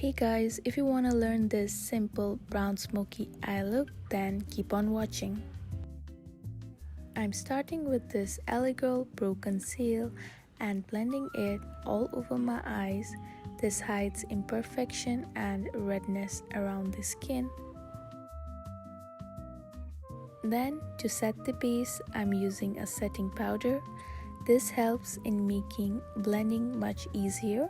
Hey guys, if you want to learn this simple brown smoky eye look, then keep on watching. I'm starting with this Elegirl Pro Conceal and blending it all over my eyes. This hides imperfection and redness around the skin. Then to set the base, I'm using a setting powder. This helps in making blending much easier.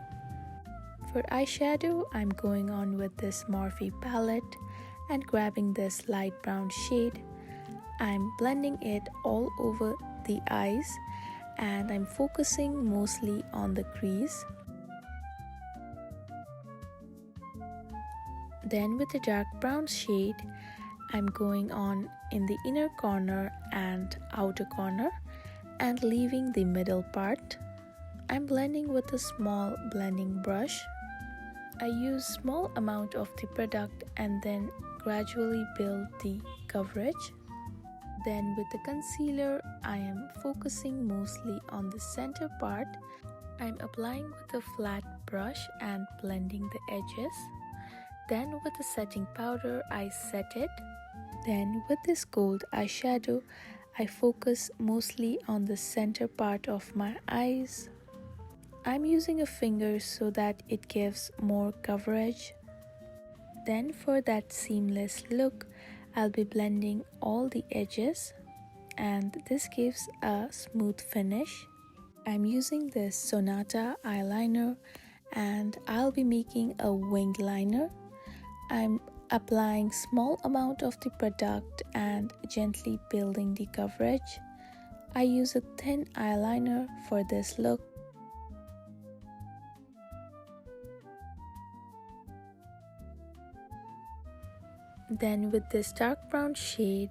For eyeshadow, I'm going on with this Morphe palette and grabbing this light brown shade. I'm blending it all over the eyes and I'm focusing mostly on the crease. Then with the dark brown shade, I'm going on in the inner corner and outer corner and leaving the middle part. I'm blending with a small blending brush. I use small amount of the product and then gradually build the coverage. Then with the concealer, I am focusing mostly on the center part. I'm applying with a flat brush and blending the edges. Then with the setting powder, I set it. Then with this gold eyeshadow, I focus mostly on the center part of my eyes. I'm using a finger so that it gives more coverage. Then for that seamless look, I'll be blending all the edges and this gives a smooth finish. I'm using this Sonata eyeliner and I'll be making a wing liner. I'm applying small amount of the product and gently building the coverage. I use a thin eyeliner for this look. Then with this dark brown shade,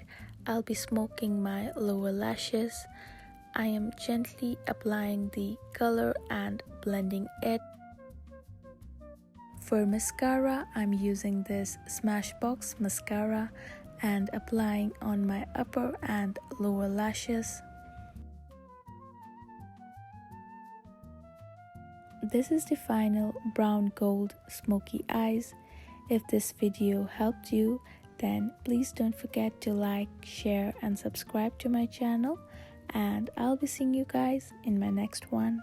I'll be smoking my lower lashes. I am gently applying the color and blending it. For mascara, I'm using this Smashbox mascara and applying on my upper and lower lashes. This is the final brown gold smoky eyes. If this video helped you, then please don't forget to like, share and subscribe to my channel, and I'll be seeing you guys in my next one.